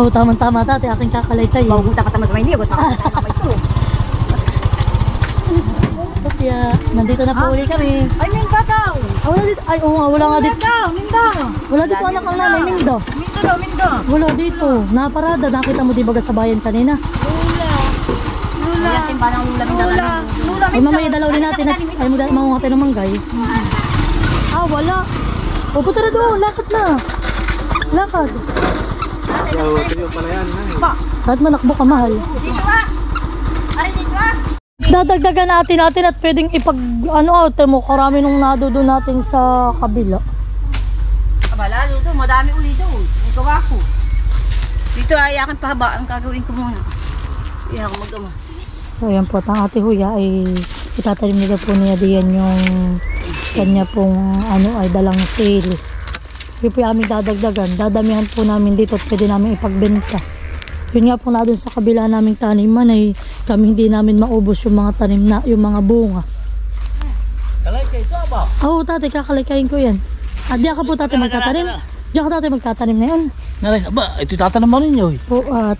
Oo, tama-tama tate, aking kakalaytay. Mahuhuta ka tama sa Maynila, ba't makakatay ito? Kaya, nandito na po uli kami. Ay, Minda daw! Ah, wala dito. Ay, oo nga, wala nga dito. Minda! Wala dito anak ng nanay, Mindo. Minda daw, Minda! Wala dito. Naparada, nakita mo di baga sa bayan kanina. Lula! Ayan, timba ng Lula, Minda daw. Lula, Ay, mamaya dalaw din natin. Ay, mga tayo ng manggay. Ah, wala. O, punta na doon. Lakad na. Lakad. Kahit manakbo ka, mahal. Dito ah! Ay, dito ah! Dadagdagan natin at pwedeng ipag, mo, karami nung nadodo natin sa kabila. Abala, Ludo, madami uli daw. Ang gawa ko. Dito ay aking pahaba. Ang gagawin ko muna. Iyan ako mag-ama. So, ayan po. Ang ate Huya ay itatanim nila po niya diyan yung kanya pong ay dalang sale. Yun po yung aming dadagdagan. Dadamihan po namin dito at pwede namin ipagbenta. Yun nga po na dun sa kabila naming taniman ay kami hindi namin maubos yung mga tanim na, yung mga bunga. Kalaykay ito ba? Oo, tate, kakalikayin ko yan. At diyan ka po tate magtatanim. Diyan ka tate magtatanim na yun. Naray, aba, ito tatanong mo rin yun. Po, at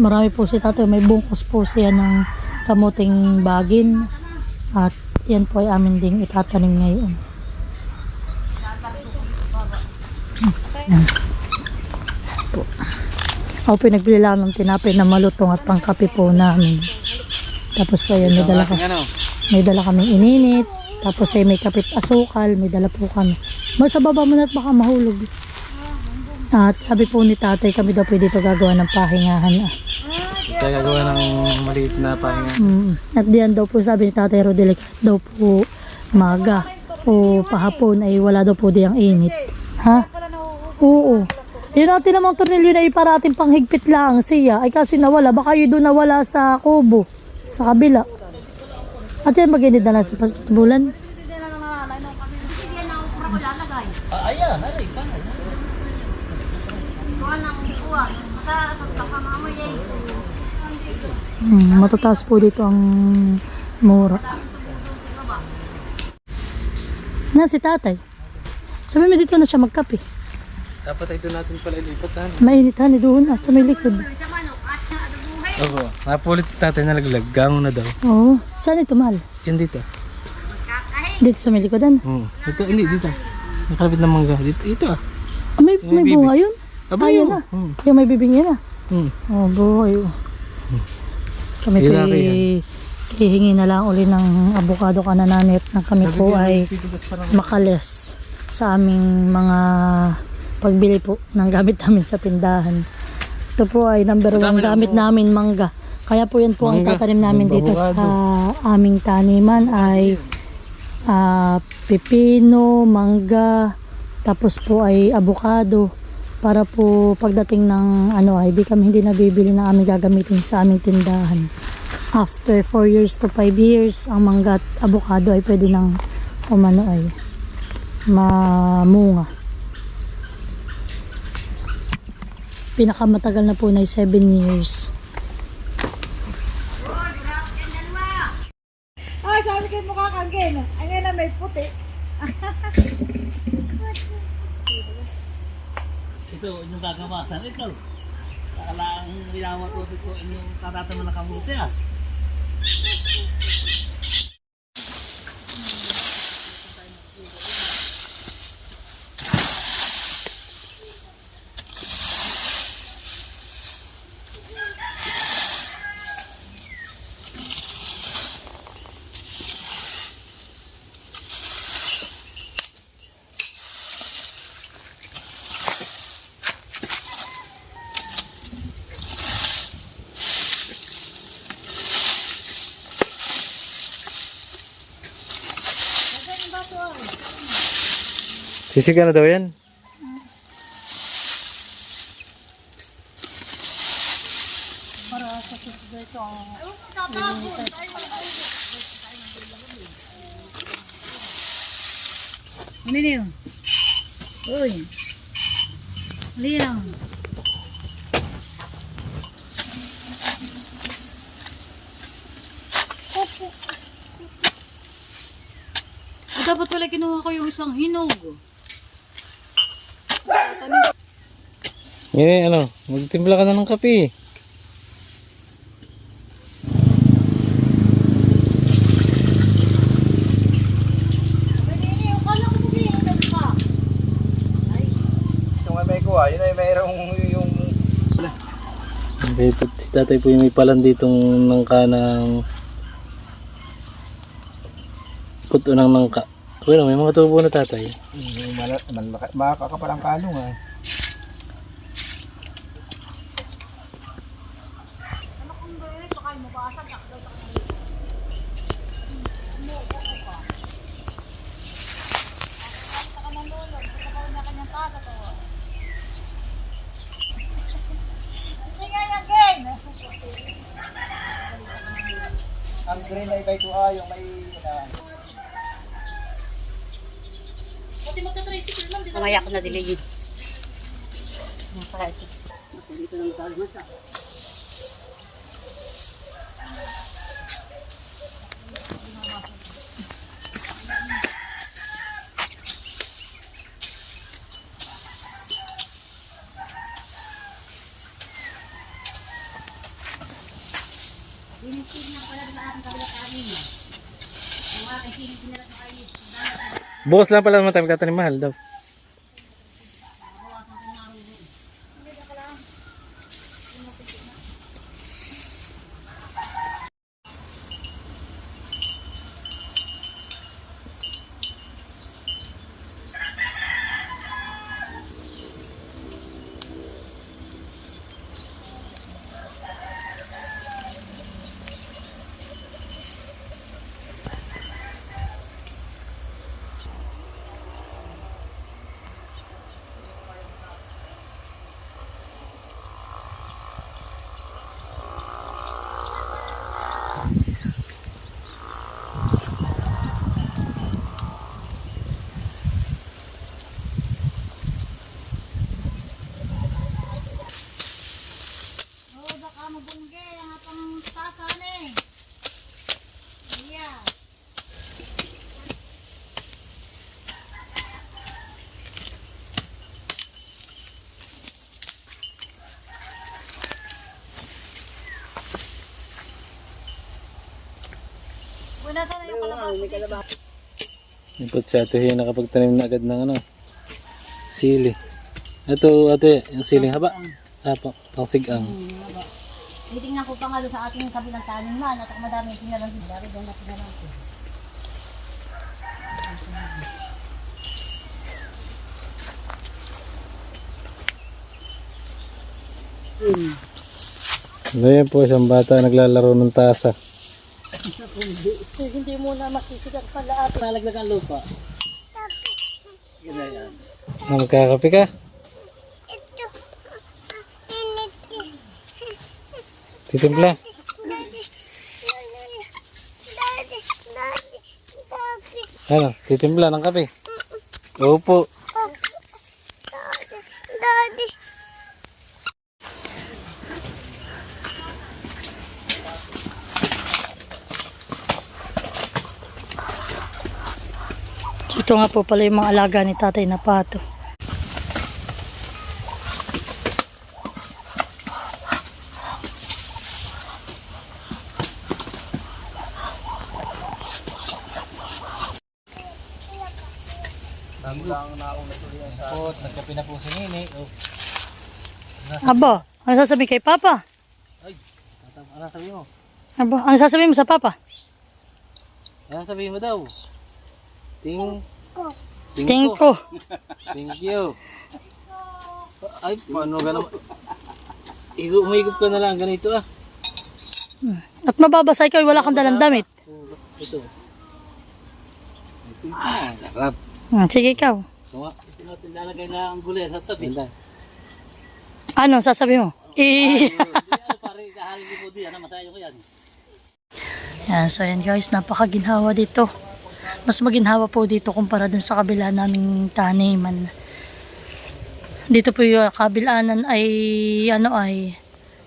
marami po si tate. May bungkus po siya ng kamuting bagin. At yan po ay amin ding itatanim ngayon. Po. Ako pinagbili lang ng tinapay na malutong at pangkape po namin. Tapos po yan, may dala kaming ininit. Tapos ay may kapit asukal, may dala po kami. Sa baba mo na at baka mahulog. At sabi po ni tatay, kami daw pwede ito gagawa ng pahingahan. Ito gagawa ng maliit na pahinga. At diyan daw po sabi ni tatay Rodelic, daw po maga o pahapon ay wala daw po diyang init. Ha? Oo. Yun natin namang tornilyo na iparating panghigpit lang siya. Ay kasi nawala. Baka yun doon nawala sa kubo. Sa kabila. At yan mag-inid na lang sa bulan. Ayan, naray, paano? Matataas po dito ang mura. Na si tatay. Sabi mo dito na siya magkape. Dapat ito natin pala ilipatan. Mainit hani doon sa may likod. Oo, napulit tatay nalaglag. Gango na daw. Oo. Saan ito mahal? Yan dito. Dito sa may likodan. Ito, hindi, dito. Nakalapit ng mangga. Dito, ito ah. Ah, may bunga yun? Aba Ayan yun. na. Yung may bibing yan ah. Oh, buhay. Kami po hihingi na lang uli ng avocado kanananit na kami po ay makalis sa aming mga pagbili po ng gamit namin sa tindahan. Ito po ay number 1 gamit namin, mangga. Kaya po yan po ang tatanim namin dito sa aming taniman ay pipino, mangga, tapos po ay avocado. Para po pagdating ng ay hindi nabibili na aming gagamitin sa aming tindahan. After 4 years to 5 years, ang mangga at avocado ay pwede nang mamunga. Pinakamatagal na po na 7 years. Ay, sabi kayo mukha kang geno. Ay, ngayon na may puti. Ito, inyong gagawasan. Ito. Kala ang minamat ko ito, inyong tatataman na kamuti ah. Sisiga na daw yan? Para sa susunod ito ang Ano niyo? Uy. Linaw. Dapat pala kinuha ko yung isang hinog. Ngayon, ano, magtimpla ka na ng kape. Yung may kuha, yun ay mayroong yung... Si tatay po yung may palan ditong nangka ng puto ng nangka. Bueno, may mga tubo na tatay. Makakapalang kano nga. Ang green ay kay tuha, yung may... Mamaya ko na diligid. Dito lang tayo masa. Bukas lang pala naman tayo magtatanim mahal daw. Yung pagsato yung nakapagtanim na agad ng ano, sili. Ito ate, yung siling haba. Pang sigang. Titingnan ko pa nga doon sa ating kabilang tanin man at madami yung sinalang sila. Doon na sinalang ko. Ngayon po isang bata naglalaro ng tasa. Hindi mo na masisigang pala at Nalaglag ang lupa. Ganyan. Magkakape ka? Titimpla. Ano? Titimpla ng kape? Opo. ito nga po pala yung mga alaga ni tatay na pato. Nagkape na po si Nini. Aba, ano sasabihin kay Papa? Ano sabihin mo? Aba, ano sasabihin mo sa Papa? Ano sabihin mo daw? Tingko. Thank you. Ay, paano gano'n? Umigop ka na lang, ganito ah. At mababasa ikaw, wala kang dalang damit. Ito. Sarap. Sige ikaw. Ito natin lalagay na ang gulay sa tabi. Ano sasabihin mo? Pare, kahalin mo di, masayo ko yan. Yan, so yan guys, napakaginhawa dito. Mas maginhawa po dito kumpara dun sa kabila naming taniman. Dito po yung kabilanan ay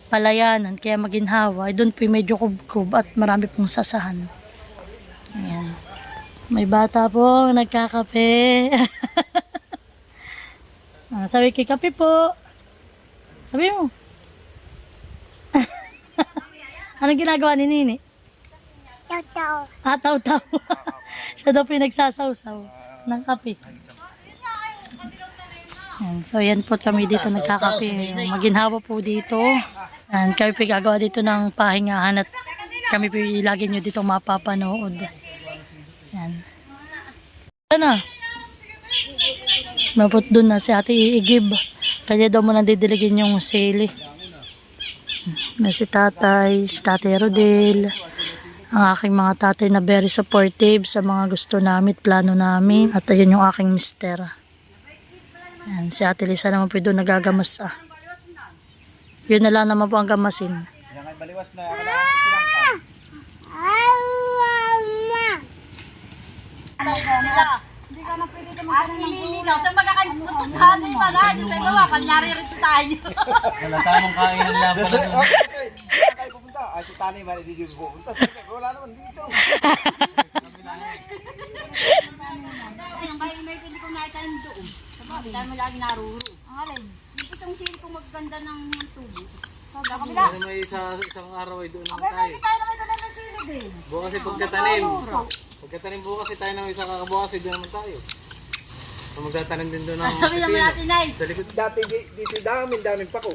palayanan, kaya maginhawa. Doon po yung medyo kubkub at marami pong sasahan. Ayan. May bata po nagkakape. Sabi kay kape po. Sabi mo. Anong ginagawa ni Nini? Taw-taw. Ah, taw-taw. Siya daw pinagsasawsaw ng kape. Yan. So yan po kami dito nagkakape. Maginhawa po dito. Yan. Kami po gagawa dito ng pahingahan at kami po lagi nyo dito mapapanood. Yan. Ano? Mapot doon na si Ate Iigib. Kaya daw mo nandidiligin yung sili. May si Tatay Rodel. Ang aking mga tatay na very supportive sa mga gusto namin, plano namin. At ayun yung aking mister. Yan, si Ate Lisa naman po doon nagagamas. Yun na lang naman po ang gamasin. Yan ay baliwas na. Hindi ka na pwede ka magkaroon ng ulo. Sa magkakagputuhan ni Magado sa iba, kanyari rin tayo. Wala tamang kain ng laban. Kayo pupunta. Ay, si Tani, mali di pupunta. Wala naman dito. Ang bahay may hindi ko nakitanim doon. Sabi, dahil mo lagi naruro. Ang alin, itong sili kong maganda ng tubo. Sabi, kabila. Pero may isang araw ay doon naman Okay, tayo. hindi tayo nakitanim ng sili din. Bukas ay pagkatanim. Pagkatanim bukas ay tayo ng isang kakabukas ay doon naman tayo. So magtatanim din doon ng Sabi naman natin, Nay. Sa likod. Dati dito daming pako.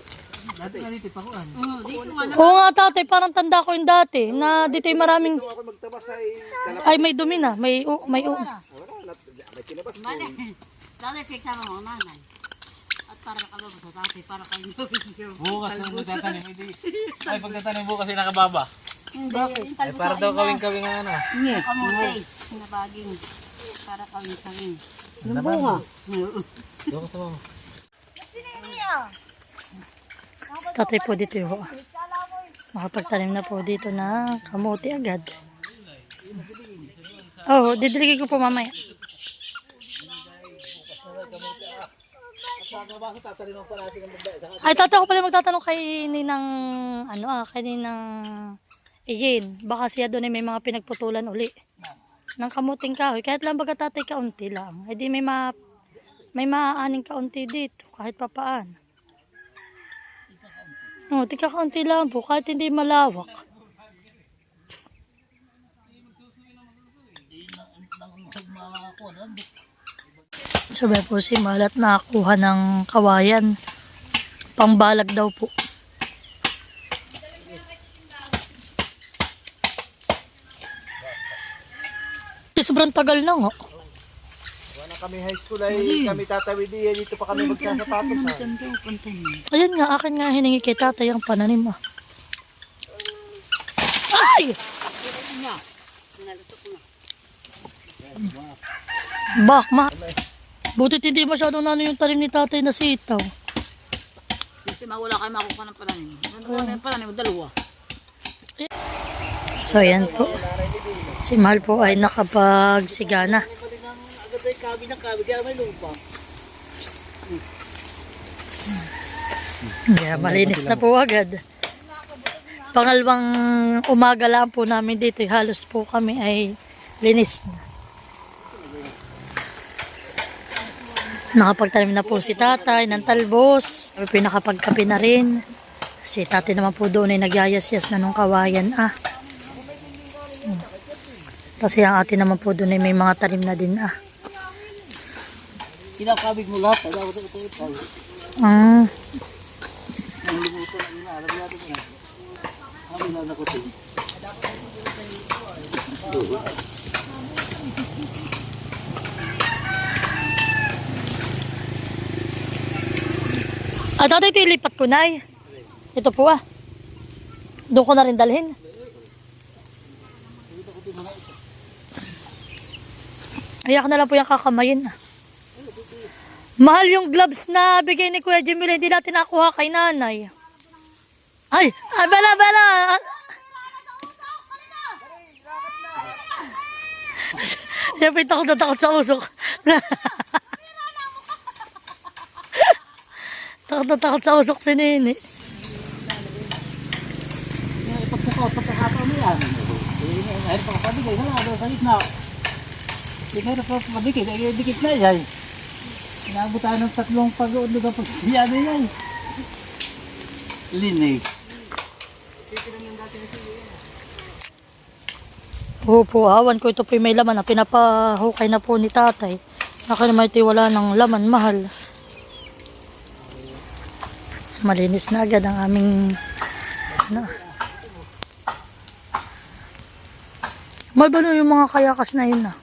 Dati ganito pa ko ano. Dito nga na. Oo nga tatay, parang tanda ko yung dati na dito yung maraming Kung ako magtabas ay ay may dumi na, may may tinabas. Mali. Dati fix sama mo, nanay. At para nakababa sa tatay, para kayo video. Bukas na magtatanim. Ay pagtatanim bukas ay nakababa. Bakit? Ay para daw kawing-kawing ano. Kamuntis. Sinabaging. Para kawing-kawing. Bunga. Doon ka sa mama. si tatay po dito yung makapagtanim na po dito na kamote agad. Oh, didiligin ko po mamaya. Ay, tatay ko pala magtatanong kay Ninang, kay Ninang Iyin. Baka siya doon ay may mga pinagputulan uli ng kamuting kahoy. Kahit lang baga tatay kaunti lang. Ay di may maaaning kaunti dito kahit papaan. Oh, tika kaunti lang po kahit hindi malawak. Sabay po si Malat nakakuha ng kawayan. Pangbalag daw po. Sobrang tagal na nga. Wala kami high school ay kami tatawid dito pa kami magsasapatos. Ayun nga, akin nga hiningi kay tatay ang pananim. Ay! Bak, ma. Butit hindi masyadong nano yung tanim ni tatay na sitaw. Kasi mawala kayo makukuha ng pananim. Ano yung pananim? Dalawa. So, yan po. Si Mahal po ay nakapagsigana. Yeah, malinis na po agad. Pangalawang umaga lang po namin dito. Halos po kami ay linis na. Nakapagtanim na po si tatay ng talbos. Pinakapagkape na rin. Si tatay naman po doon ay nagyayas-yas na nung kawayan. Kasi ang atin naman po doon ay may mga tanim na din. Kinakabig mo lahat. Ito. Tatay, ito ilipat ko na. Ito po Doon ko na rin dalhin. Ayak na lang po yung kakamayin. Mahal yung gloves na bigay ni Kuya Jimmy. Hindi natin nakuha kay nanay. Ay, bala. Siyempre takot sa usok. Takot sa usok si Nini. Pagkakataon mo yan. Ay, pagkakabigay na lang. Sa gitna. Hindi ka na pagkakabigay. Ay, dikit na yan. Inaabot tayo ng 3 pag-uod na pag-siyado yan. Linig. Opo, awan ko ito po may laman na pinapahukay na po ni tatay. Naka naman ito wala ng laman, mahal. Malinis na agad ang aming ano. May ba yung mga kayakas na yun na?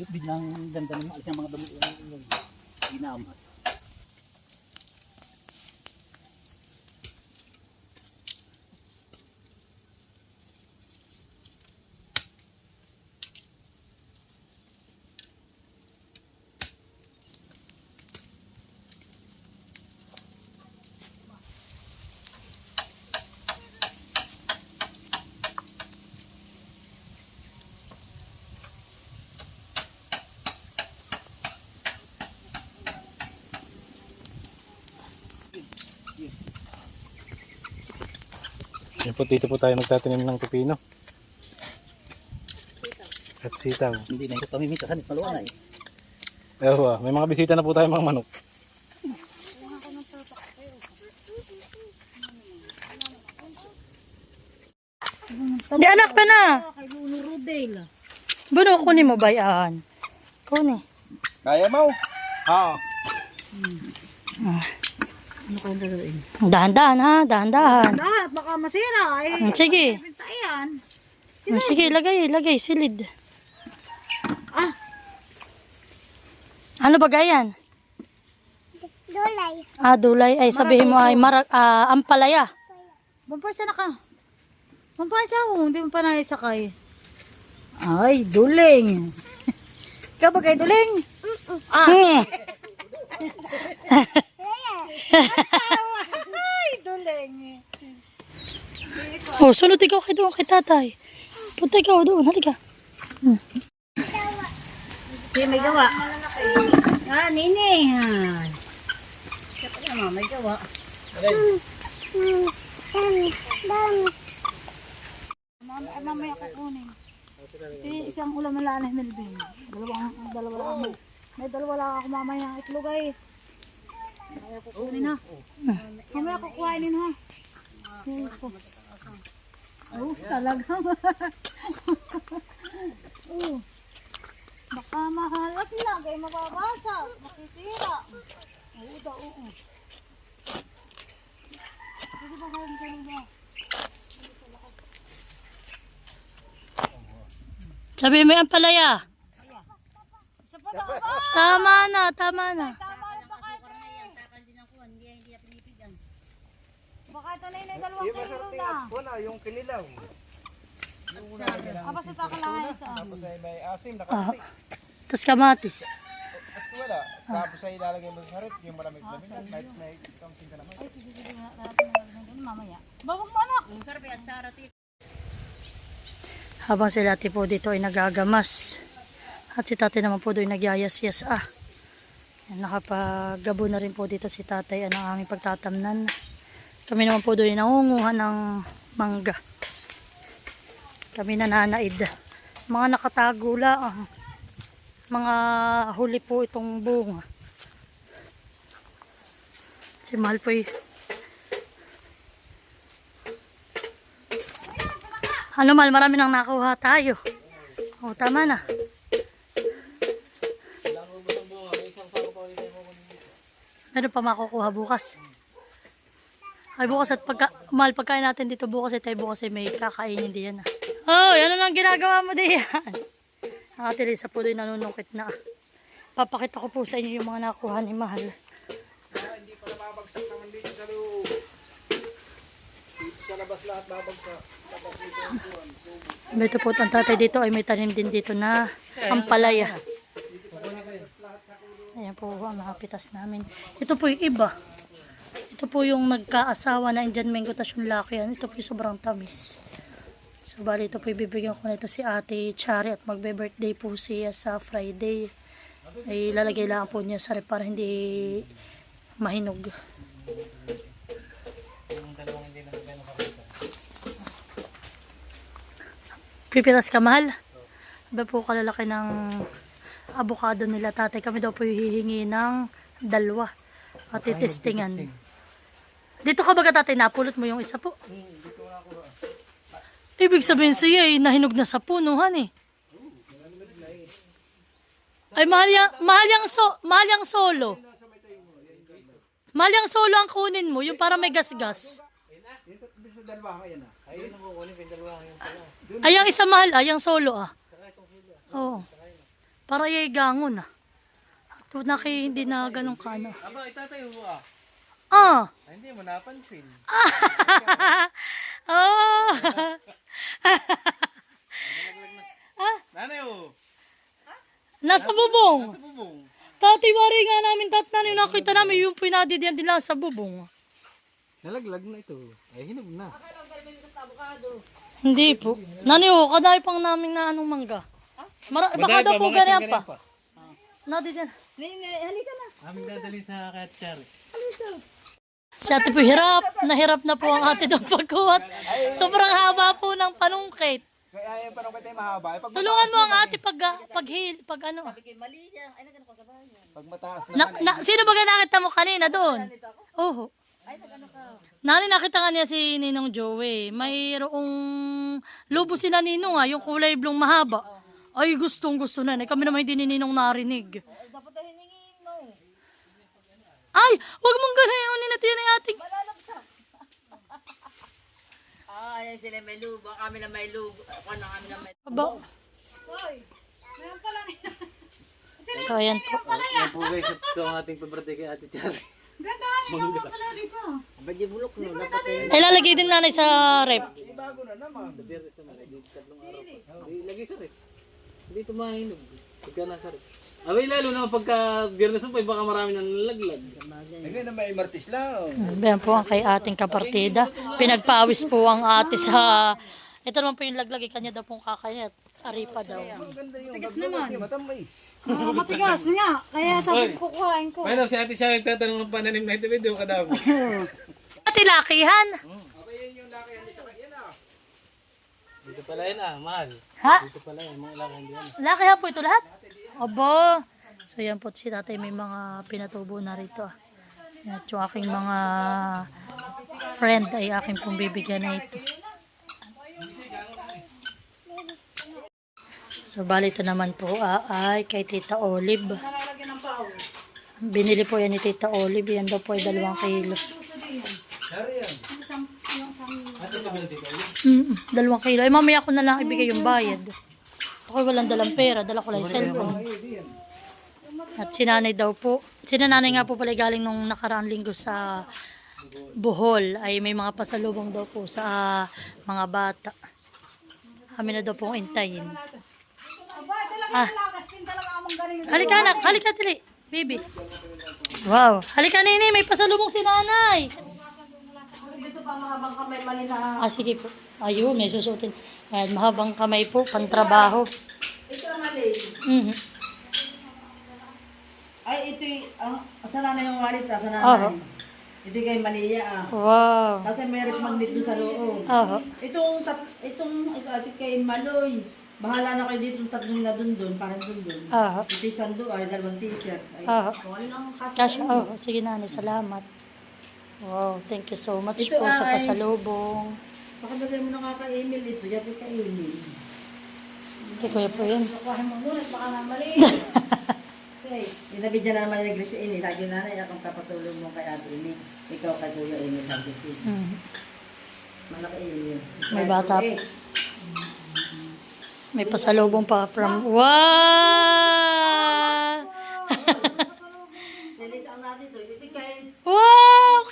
Biglang ganda ng maalis ng mga damo yung ginama. Yan po, dito po tayo magtatanim ng pipino. At sitaw. Hindi na ito pamimitasan, maluwa na eh. Ewa, may mga bisita na po tayo mga manok. Di anak pa na. Buno, kunin mo ba yan? Kunin. Kaya mo? Oo. Ano kayo gagawin? Dahan-dahan ha, dahan-dahan. Lahat, baka masira eh. Sige. Pintayan. Sige, lagay, silid. Ah. Ano ba gayan? Dulay. Dulay. Ay, sabihin mo ay ampalaya. Mampasa na ka. Mampasa ako, hindi mo pa naisakay. Ay, duling. Ikaw ba kay duling? Ah. Ay, duling. Oh, sunod ikaw kay doon kay tatay. Punta ikaw doon, halika. Sige, may gawa. Nini. Siyempre naman, may gawa. Mamaya kukunin. Isang ulam na lanay, Melvin. Dalawa lang. May dalawa lang ako mamaya itlog ay. Mamaya kukunin ha. Mamaya kukuhainin ha. Oh, talaga. Oh. Baka mahalas lang kaya mababasa. Makisira. Oo daw, oo. Pwede ba kayo ba? Sabi mo yung ampalaya. Isa pa na ba? Tama na. Tama na ba kayo? Baka ito na yun ay dalawang kilo na. Wala, yung kinilaw. Aba sa takalahay sa amin. Tapos ay may asim, nakapati. Tapos kamatis. Tapos wala. Tapos ay ilalagay mo sa harap, yung malamig-lamig. May kaunting ka naman. Ay, sige, natin na ganun mamaya. Babag mo anak. Ang sarap at sarap. Habang si Lati po dito ay nagagamas. At si tatay naman po doon nagyayas-yas. Nakapagabo na rin po dito si tatay ang aming pagtatamnan. Kami naman po doon nangunguha ng mangga. Kami nananaid. Mga nakatago lang. Mga huli po itong bunga. Si Mahal po ano Mahal, marami nang nakuha tayo. O, tama na. Meron pa makukuha bukas. Ay bukas at Mahal, pagkain natin dito bukas ay tayo bukas ay may kakainin diyan. Oh, yan ang ginagawa mo diyan. Ang Ate Lisa po din nanunungkit na. Papakita ko po sa inyo yung mga nakuha ni Mahal. babagsak naman dito sa loob. Dito sa labas lahat babagsak. Tapos dito ang kuwan. Ito po, ang tatay dito ay may tanim din dito na ampalaya. Ayan po ang mga pitas namin. Ito po yung iba. Ito po yung nagkaasawa na Indian mango tas yung laki yan. Ito po yung sobrang tamis. So bali ito po ibibigyan ko nito si Ate Chari at magbe-birthday po siya sa Friday. Ay lalagay lang po niya sa rep para hindi mahinog. Pipitas ka, mahal? Iba po kalalaki ng avocado nila tatay. Kami daw po hihingi ng 2 at itestingan. Dito ka baga tatay, napulot mo yung isa po? Ibig sabihin siya eh, nahinog na sa punuhan eh. Ay mahal yang solo. Mahal yang solo ang kunin mo, yung para may gas-gas. Ay, ang isa mahal yung solo Oo. Para yung gangon At hindi na ganun ka Aba, itatayo mo Ay, hindi mo napansin. Oh. Nanay oh. Nasa bubong. Sa bubong. Tati, wari nga namin tatnan yung nakita namin yung pinadidiyan din lang sa bubong. Nalaglag na ito. Ay, hinog na. Hindi po. Nani kadai pang namin na anong mangga. Baka daw po ganyan pa. Nadidiyan. Halika na. Aming dadalhin sa Katsari. Si ate po hirap na po ang ate doon pagkuhat. Sobrang haba po ng panungkit. Kaya yung parang tayo mahaba. Tulungan mo ang ate pag ano. Pag mataas na. Sino ba nakita mo kanina doon? Oo. Nani nakita nga niya si Ninong Joey. Mayroong lubo si na Ninong yung kulay blong mahaba. Ay gustong gusto na. Kami naman hindi ni Ninong narinig. Dapat ay hiningin mo. Ay, wag mong ganayon natin ni ating. Malalabsak. Ayaw sila may lubo. Kami na may lubo. Ako na kami na may lubo. Aba. Hoy, mayroon pala niya. So ayan po. Yan po guys, ito ang ating pa-birthday kay Ate Chari. Ganda, ikaw pa pala dito. Abadya bulok no. Dapat ay Ay lalagay din nanay sa rep. Bago na naman. ilagay sa rep. Hindi ito mahinog. Pagka nasa rep. Abay lalo naman pagka biyernes mo baka marami nang nalaglag. Hindi na may martis lang. Ayan po ang kay ating kapartida. Pinagpawis po ang ate sa... Ito naman po yung laglag. Kanya daw pong kakain at aripa daw. Tigas naman. Matamis. Matigas nga. Kaya sabi ko kukuhain ko. Mayroon si Ate siya nagtatanong ng pananim na ito video kadamo. Ate lakihan. Dito pala yun mahal. Ha? Dito pala yun, mga laki hindi yan. Lakihan po ito lahat? Aba. So yan po si tatay may mga pinatubo na rito. At yung aking mga friend ay aking pong bibigyan na ito. So bali ito naman po ay kay Tita Olive. Binili po yan ni Tita Olive. Yan daw po ay 2 kilo. 2 kilo. Ay mamaya ko na lang ibigay yung bayad. Ako walang dalang pera. Dala ko lang yung cellphone. At sinanay daw po. Sinanay nga po pala galing nung nakaraang linggo sa Bohol. Ay may mga pasalubong daw po sa mga bata. Kami na daw pong intayin. Halika anak, halika tili, baby. Wow, halika nini, may pasalubong si nanay. Dito pa mahabang kamay mali na. Sige po. Ayun, may susutin. Ayan, mahabang kamay po, pantrabaho. Ito ang mali. Ay, ito yung, sa nanay yung wallet sa nanay. Ito kay Malia Wow. Kasi may rep magnet dun sa loob. Itong kay Maloy. Bahala na kayo dito yung 3 na dun, parang dun. Ito yung sando ay 2 t-shirt. Ay, kung ano lang Cash, sige nanay, salamat. Wow, thank you so much Ito po sa ay- pasalubong. Baka bagay mo nakaka-email ito. Yapi ka email. Kay kuya po yun. Kuhain mo muna, baka na mali. Okay. Inabidyan na naman yung Grace Amy. Lagi na na, akong kapasulong mo kay Ate Amy. Ikaw kay Kuya Amy. Lagi si. Malaki email. May bata po. May pasalubong pa from... Wow! Silis ang natin to. Ito kay... Wow!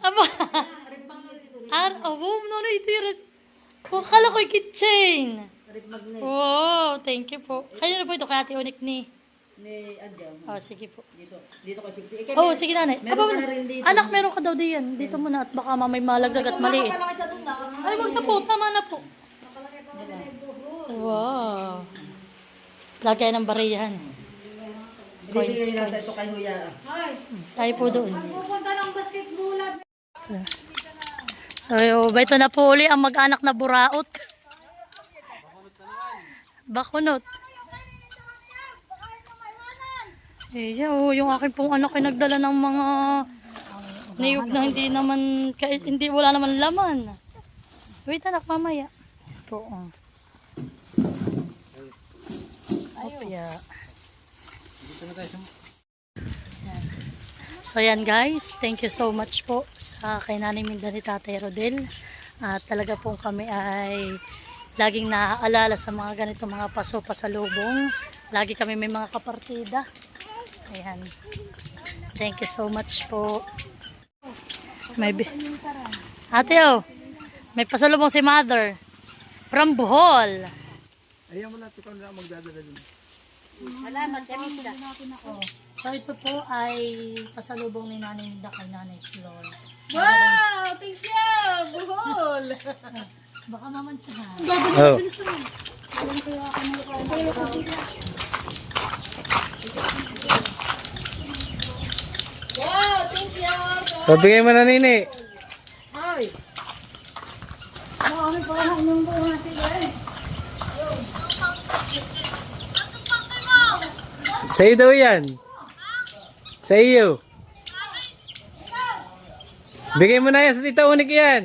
Aba. Oh, no, ito yung oh, kala ko yung kitchen. Oh, thank you po. Kaya na po ito kay Ate Onik ni. Oh, sige po. Dito ko 60. Oh, sige nanay. Anak, meron ka daw diyan. Dito muna at baka mamay malaglag at maliit. Ay, wag na po. Tama na po. Wow. Lagay ng bariyan. Coins. Tayo po doon. Pupunta ng basketball at So, ito na po uli ang mag-anak na buraot. Bakunot. Oh, yung akin pong anak ay nagdala ng mga niyog na hindi naman, kahit hindi, wala naman laman. Wait anak, mamaya. Ito, oh. Opya. So yan guys, thank you so much po sa kay Nanay Minda ni Tatay Rodel. At talaga po kami ay laging naaalala sa mga ganito mga paso-pasalubong. Lagi kami may mga kapartida. Ayan. Thank you so much po. Ate oh, may pasalubong si Mother from Bohol. Ayaw mo na, ikaw na magdadala din. salamat kami sila. So ito po ay pasalubong ni Nanay Minda kay Nanay Flor. Wow! Thank you! Buhol! Baka mamantsahan. Oh. Wow! Thank you! Pabigay mo na nini. Ay! Ano pa lang yung buha sila eh. Sa iyo daw yan. Sa iyo. Bigay mo na yan sa Tita Unik yan.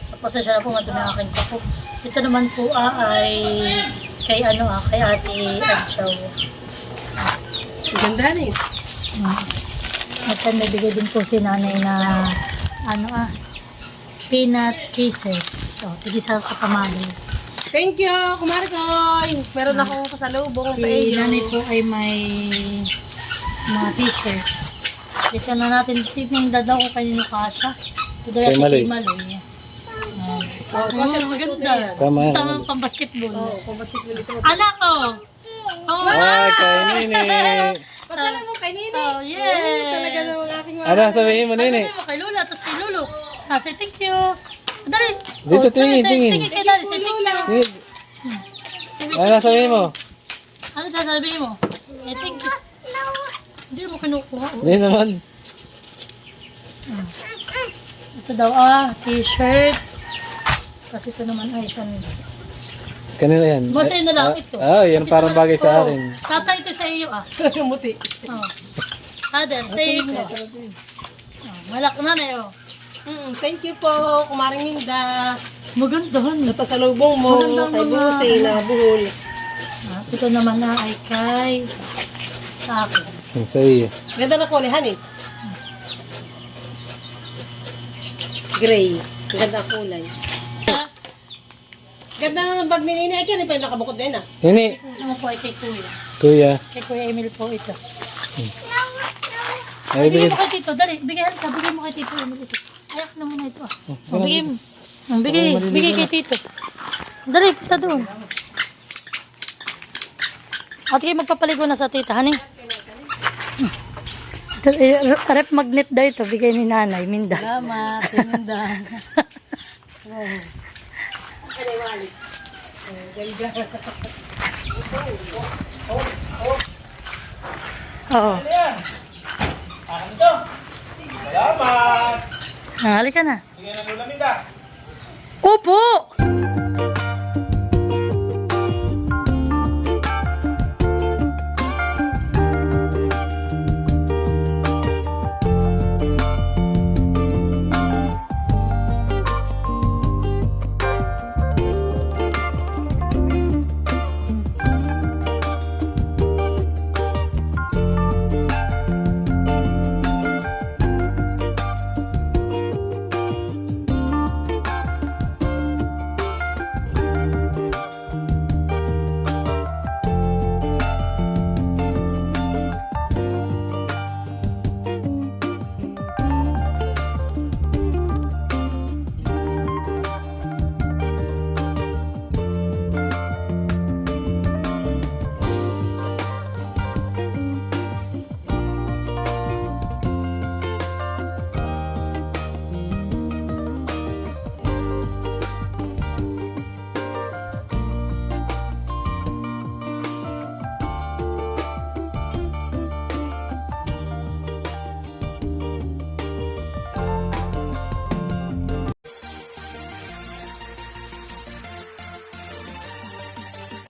Sa pasensya na po madumi ang aking kapo. Ito naman po ay kay kay Ate Adjaw. Ganda eh. At may bigay din po si Nanay na peanut pieces. So, tigil sa kapamali. Thank you, Kumari Koy! Meron akong pasalubong sa Si iyo. Nanay po ay may mga t-shirt. Dito na natin titingnan daw kung kanino kasha. Ito daw Kay si Maloy. Kay Maloy. Kasha Oh, maganda. Tama yan. Tamang pang-basketball. Kung basketball ito. Anak ko! Oh, Ah, kay nini. Pasala mo kay Nini. oh, yeah. Talaga namang aking mga... Ano sabihin mo nini? Sabi mo kay Lola, tapos kay Lolo. Say thank you. Dali. Dito, tingin, tingin. Tingin kay Daddy, say thank you. Ano sabihin mo? Ano sasabihin mo? Thank you. Hindi mo kinukuha. Hindi naman. Ito daw t-shirt. Kasi ito naman ay sando. Kanina yan. Boss, sa'yo na lang ito. Yan parang bagay sa akin. Tatay ito sa iyo Muti. Oh. Father, sa iyo ito. Malak na na Thank you po, Kumaring Minda. Magandahan. Napasalubong mo Magandang kay mga- Busay na buhol. Ito naman na ay kay sa akin. Sa iyo. Ganda na kulihan eh. Gray. Ganda ang kulay. Ganda ng bag ni Nini. Ay, kaya pa yung nakabukod din ah. Nini. Ito naman po ay kay Kuya. Kuya. Kay Kuya Emil po ito. Ay, Bigay bigay. mo kay Tito. Dali, bigyan ka. Bigay mo kay Tito Emil ito. Ayak na muna ito Bigay mo. Bigay kay Tito. Dali, punta doon. At kayo magpapaligo na sa tita, honey. Ito, rep magnet daw ito. Bigay ni Nanay, Minda. Salamat, Minda. Oo. Salamat! Halika na. Sige na, Lola Minda. Upo!